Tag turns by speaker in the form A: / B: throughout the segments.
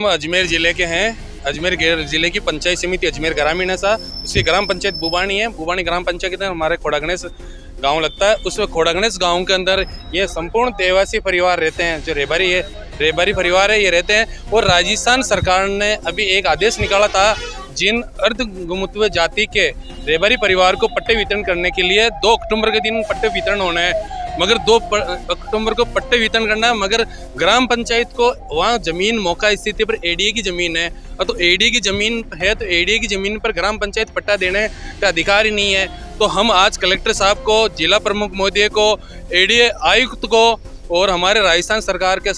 A: हम अजमेर ज़िले के हैं। अजमेर ज़िले की पंचायत समिति अजमेर ग्रामीण है सा, उसकी ग्राम पंचायत बुबानी है। बुबानी ग्राम पंचायत के अंदर हमारे खोड़ागणेश गांव लगता है। उसमें खोड़ागणेश गांव के अंदर ये संपूर्ण देवासी परिवार रहते हैं। जो रेबारी परिवार है, ये रहते हैं। और राजस्थान सरकार ने अभी एक आदेश निकाला था, जिन अर्ध गुमुत्व जाति के रेबारी परिवार को पट्टे वितरण करने के लिए 2 अक्टूबर के दिन पट्टे वितरण होना है। मगर 2 अक्टूबर को पट्टे वितरण करना है, मगर ग्राम पंचायत को वहाँ जमीन मौका स्थिति पर एडीए की जमीन है। और तो एडीए की जमीन है, तो एडीए की जमीन पर ग्राम पंचायत पट्टा देने का अधिकार ही नहीं है। तो हम आज कलेक्टर साहब को, जिला प्रमुख महोदय को, एडीए आयुक्त को और हमारे राजस्थान सरकार के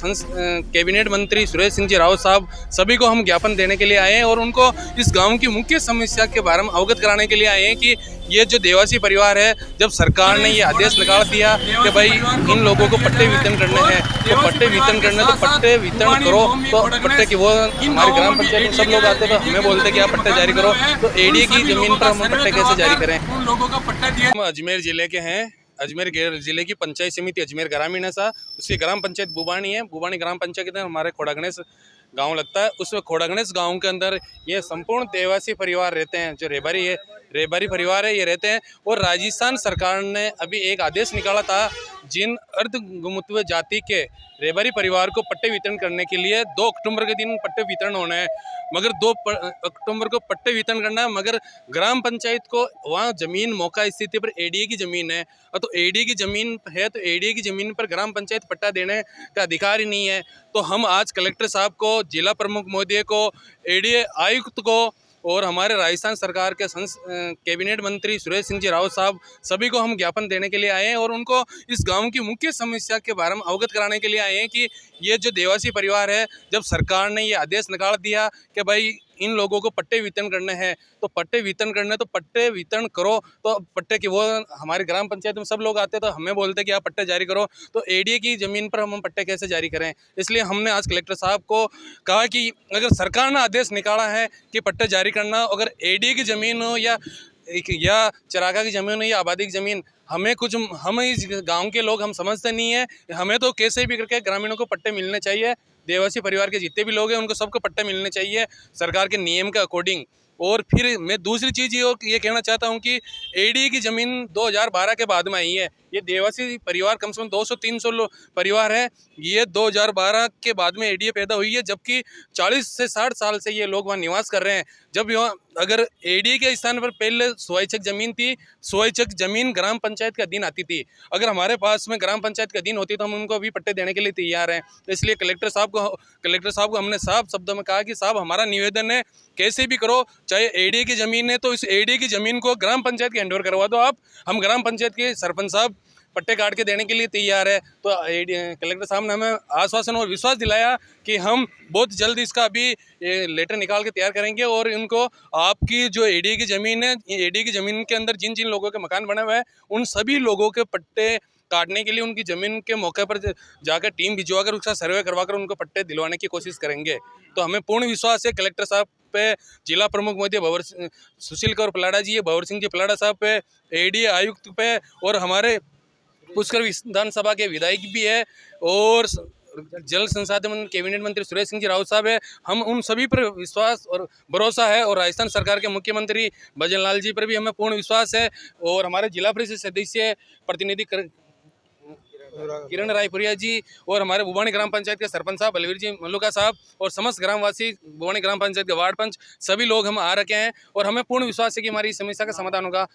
A: कैबिनेट मंत्री सुरेश सिंह जी रावत साहब, सभी को हम ज्ञापन देने के लिए आए हैं। और उनको इस गांव की मुख्य समस्या के बारे में अवगत कराने के लिए आए हैं कि ये जो देवासी परिवार है, जब सरकार ने ये आदेश निकाल दिया कि भाई इन लोगों को पट्टे वितरण करने हैं, तो पट्टे वितरण करने, तो पट्टे वितरण करो। तो पट्टे की वो हमारे ग्राम पंचायत में सब लोग आते हैं, तो हमें बोलते हैं कि आप पट्टे जारी करो। तो एडीए की जमीन पर हम पट्टे कैसे जारी करें? हम अजमेर जिले के हैं। अजमेर ज़िले की पंचायत समिति अजमेर ग्रामीण है सा, उसकी ग्राम पंचायत बुबानी है। बुबानी ग्राम पंचायत के अंदर हमारे खोड़ागणेश गांव लगता है। उसमें खोड़ागणेश गांव के अंदर ये संपूर्ण देवासी परिवार रहते हैं। जो रेबारी परिवार है, ये रहते हैं। और राजस्थान सरकार ने अभी एक आदेश निकाला था, जिन अर्ध गुमुत्व जाति के रेबारी परिवार को पट्टे वितरण करने के लिए 2 अक्टूबर के दिन पट्टे वितरण होना है। मगर 2 अक्टूबर को पट्टे वितरण करना है, मगर ग्राम पंचायत को वहाँ जमीन मौका स्थिति पर एडीए की जमीन है। और तो एडीए की जमीन है, तो एडीए की जमीन पर ग्राम पंचायत पट्टा देने का अधिकार ही नहीं है। तो हम आज कलेक्टर साहब को, जिला प्रमुख महोदय को, एडीए आयुक्त को और हमारे राजस्थान सरकार के कैबिनेट मंत्री सुरेश सिंह जी रावत साहब, सभी को हम ज्ञापन देने के लिए आए हैं। और उनको इस गांव की मुख्य समस्या के बारे में अवगत कराने के लिए आए हैं कि ये जो देवासी परिवार है, जब सरकार ने ये आदेश निकाल दिया कि भाई इन लोगों को पट्टे वितरण करने हैं, तो पट्टे वितरण करने, तो पट्टे वितरण करो। तो पट्टे की वो हमारे ग्राम पंचायत में सब लोग आते हैं, तो हमें बोलते हैं कि आप पट्टे जारी करो। तो एडीए की ज़मीन पर हम पट्टे कैसे जारी करें? इसलिए हमने आज कलेक्टर साहब को कहा कि अगर सरकार ने आदेश निकाला है कि पट्टे जारी करना, अगर एडीए की ज़मीन हो या चरागा की ज़मीन हो या आबादी की ज़मीन, हम इस गांव के लोग हम समझते नहीं है। हमें तो कैसे भी करके ग्रामीणों को पट्टे मिलने चाहिए। देवासी परिवार के जितने भी लोग हैं, उनको सबको पट्टे मिलने चाहिए सरकार के नियम के अकॉर्डिंग। और फिर मैं दूसरी चीज़ ये कहना चाहता हूँ कि एडीए की ज़मीन 2012 के बाद में आई है। ये देवासी परिवार कम से कम 200-300 परिवार है। ये 2012 के बाद में एडीए पैदा हुई है, जबकि 40 से 60 साल से ये लोग वहाँ निवास कर रहे हैं। जब यहाँ अगर एडीए के स्थान पर पहले स्वैच्छिक ज़मीन थी, स्वैच्छिक ज़मीन ग्राम पंचायत के अधीन आती थी। अगर हमारे पास में ग्राम पंचायत के अधीन होती तो हम उनको अभी पट्टे देने के लिए तैयार हैं। इसलिए कलेक्टर साहब को हमने साफ शब्दों में कहा कि साहब, हमारा निवेदन है, कैसे भी करो, चाहे एडीए की ज़मीन है तो इस एडीए की ज़मीन को ग्राम पंचायत के हैंडओवर करवा दो आप। हम ग्राम पंचायत के सरपंच साहब पट्टे काट के देने के लिए तैयार है। तो कलेक्टर साहब ने हमें आश्वासन और विश्वास दिलाया कि हम बहुत जल्द इसका अभी लेटर निकाल के तैयार करेंगे। और इनको आपकी जो एडीए की ज़मीन है, एडीए की ज़मीन के अंदर जिन जिन लोगों के मकान बने हुए हैं, उन सभी लोगों के पट्टे काटने के लिए उनकी ज़मीन के मौके पर जाकर टीम भिजवाकर उसका सर्वे करवाकर उनको पट्टे दिलवाने की कोशिश करेंगे। तो हमें पूर्ण विश्वास है कलेक्टर साहब पे, जिला प्रमुख महोदय सुशील कौर पलाड़ा जी, भंवर सिंह जी पलाड़ा साहब पे, एडीए आयुक्त पे, और हमारे पुष्कर विधानसभा के विधायक भी है, और जल संसाधन कैबिनेट मंत्री सुरेश सिंह जी रावत साहब है। हम उन सभी पर विश्वास और भरोसा है। और राजस्थान सरकार के मुख्यमंत्री भजन लाल जी पर भी हमें पूर्ण विश्वास है। और हमारे जिला परिषद सदस्य प्रतिनिधि किरण रायपुरिया जी, और हमारे बुबानी ग्राम पंचायत के सरपंच साहब बलवीर जी मल्लुका साहब, और समस्त ग्रामवासी, बुबानी ग्राम पंचायत के वार्ड पंच, सभी लोग हम आ रखे हैं। और हमें पूर्ण विश्वास है कि हमारी समस्या का समाधान होगा।